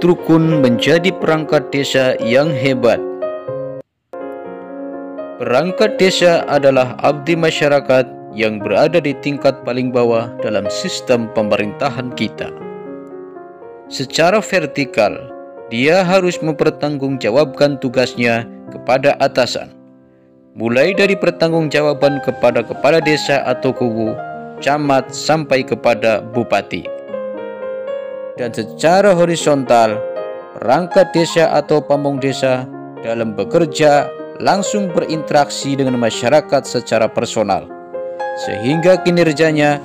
Setiap rukun menjadi perangkat desa yang hebat. Perangkat desa adalah abdi masyarakat yang berada di tingkat paling bawah dalam sistem pemerintahan kita. Secara vertikal, dia harus mempertanggungjawabkan tugasnya kepada atasan, mulai dari pertanggungjawaban kepada kepala desa atau kubu, camat, sampai kepada bupati. Dan secara horizontal, perangkat desa atau pamong desa dalam bekerja langsung berinteraksi dengan masyarakat secara personal, sehingga kinerjanya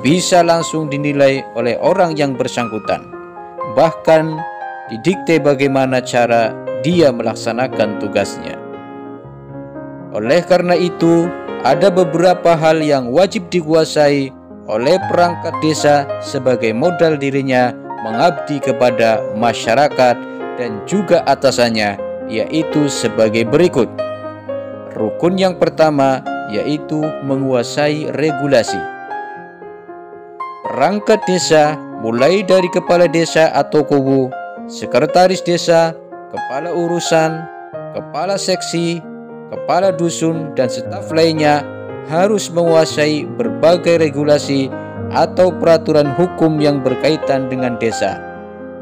bisa langsung dinilai oleh orang yang bersangkutan, bahkan didikte bagaimana cara dia melaksanakan tugasnya. Oleh karena itu, ada beberapa hal yang wajib dikuasai oleh perangkat desa sebagai modal dirinya mengabdi kepada masyarakat dan juga atasannya, yaitu sebagai berikut. Rukun yang pertama yaitu menguasai regulasi. Perangkat desa mulai dari kepala desa atau kubu, sekretaris desa, kepala urusan, kepala seksi, kepala dusun, dan staf lainnya harus menguasai berbagai regulasi atau peraturan hukum yang berkaitan dengan desa,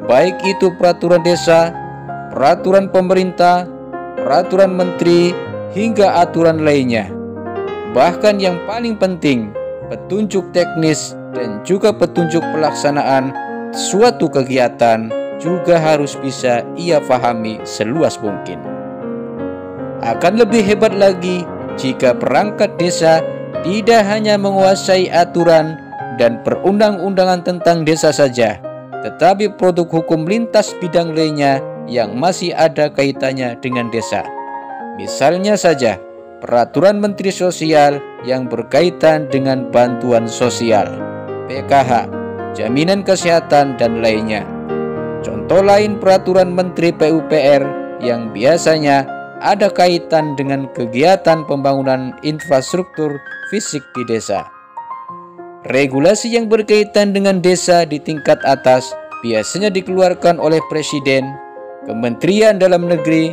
baik itu peraturan desa, peraturan pemerintah, peraturan menteri, hingga aturan lainnya. Bahkan yang paling penting, petunjuk teknis dan juga petunjuk pelaksanaan suatu kegiatan juga harus bisa ia pahami seluas mungkin. Akan lebih hebat lagi jika perangkat desa tidak hanya menguasai aturan dan perundang-undangan tentang desa saja, tetapi produk hukum lintas bidang lainnya yang masih ada kaitannya dengan desa. Misalnya saja, peraturan Menteri Sosial yang berkaitan dengan bantuan sosial, PKH, jaminan kesehatan, dan lainnya. Contoh lain peraturan Menteri PUPR yang biasanya ada kaitan dengan kegiatan pembangunan infrastruktur fisik di desa. Regulasi yang berkaitan dengan desa di tingkat atas biasanya dikeluarkan oleh Presiden, Kementerian Dalam Negeri,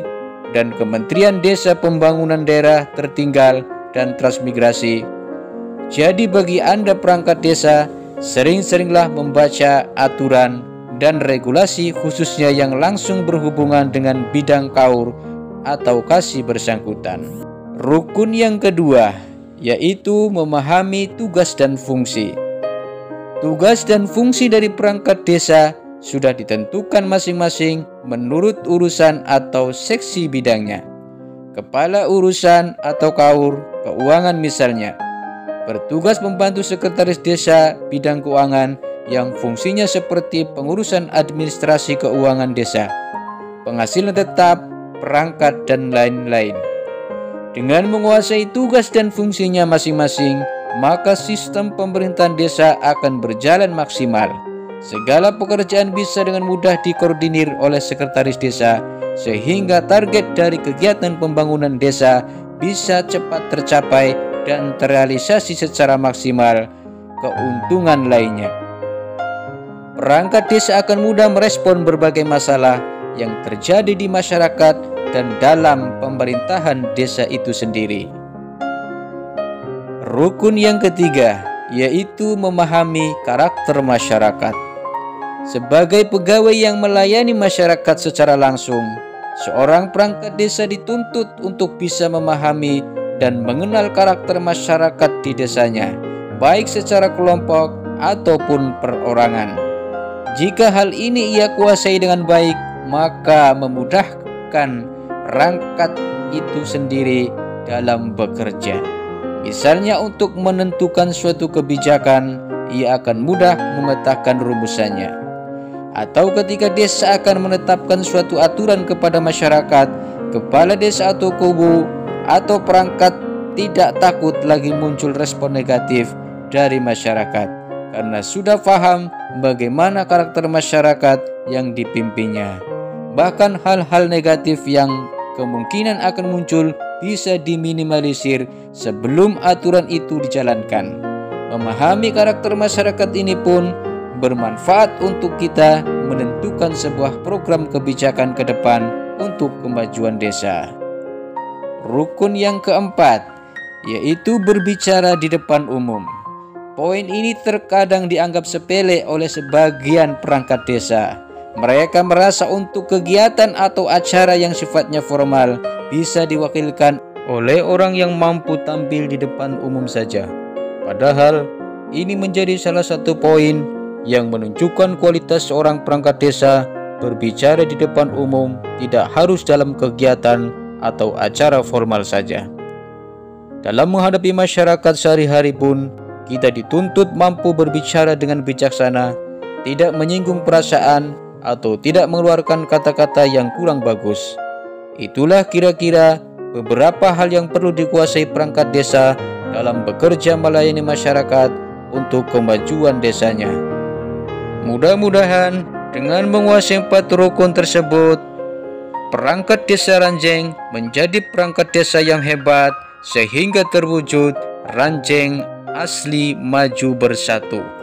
dan Kementerian Desa Pembangunan Daerah Tertinggal dan Transmigrasi. Jadi bagi Anda perangkat desa, sering-seringlah membaca aturan dan regulasi khususnya yang langsung berhubungan dengan bidang KAUR atau kasih bersangkutan. Rukun yang kedua yaitu memahami tugas dan fungsi. Tugas dan fungsi dari perangkat desa sudah ditentukan masing-masing menurut urusan atau seksi bidangnya. Kepala urusan atau KAUR, keuangan misalnya, bertugas membantu sekretaris desa bidang keuangan yang fungsinya seperti pengurusan administrasi keuangan desa, penghasilan tetap, perangkat, dan lain-lain. Dengan menguasai tugas dan fungsinya masing-masing, maka sistem pemerintahan desa akan berjalan maksimal. Segala pekerjaan bisa dengan mudah dikoordinir oleh sekretaris desa, sehingga target dari kegiatan pembangunan desa bisa cepat tercapai dan terrealisasi secara maksimal. Keuntungan lainnya, perangkat desa akan mudah merespon berbagai masalah yang terjadi di masyarakat dan dalam pemerintahan desa itu sendiri. Rukun yang ketiga yaitu memahami karakter masyarakat. Sebagai pegawai yang melayani masyarakat secara langsung, seorang perangkat desa dituntut untuk bisa memahami dan mengenal karakter masyarakat di desanya, baik secara kelompok ataupun perorangan. Jika hal ini ia kuasai dengan baik, maka memudahkan perangkat itu sendiri dalam bekerja. Misalnya untuk menentukan suatu kebijakan, ia akan mudah memetakan rumusannya. Atau ketika desa akan menetapkan suatu aturan kepada masyarakat, kepala desa atau kubu atau perangkat tidak takut lagi muncul respon negatif dari masyarakat, karena sudah paham bagaimana karakter masyarakat yang dipimpinnya. Bahkan hal-hal negatif yang kemungkinan akan muncul bisa diminimalisir sebelum aturan itu dijalankan. Memahami karakter masyarakat ini pun bermanfaat untuk kita menentukan menentukan sebuah program kebijakan ke depan untuk kemajuan desa. Rukun yang keempat, yaitu berbicara di depan umum. Poin ini terkadang dianggap sepele oleh sebagian perangkat desa. Mereka merasa untuk kegiatan atau acara yang sifatnya formal bisa diwakilkan oleh orang yang mampu tampil di depan umum saja. Padahal ini menjadi salah satu poin yang menunjukkan kualitas seorang perangkat desa. Berbicara di depan umum tidak harus dalam kegiatan atau acara formal saja. Dalam menghadapi masyarakat sehari-hari pun, kita dituntut mampu berbicara dengan bijaksana, tidak menyinggung perasaan, atau tidak mengeluarkan kata-kata yang kurang bagus. Itulah kira-kira beberapa hal yang perlu dikuasai perangkat desa dalam bekerja melayani masyarakat untuk kemajuan desanya. Mudah-mudahan dengan menguasai 4 rukun tersebut, perangkat desa Ranjeng menjadi perangkat desa yang hebat sehingga terwujud Ranjeng asli maju bersatu.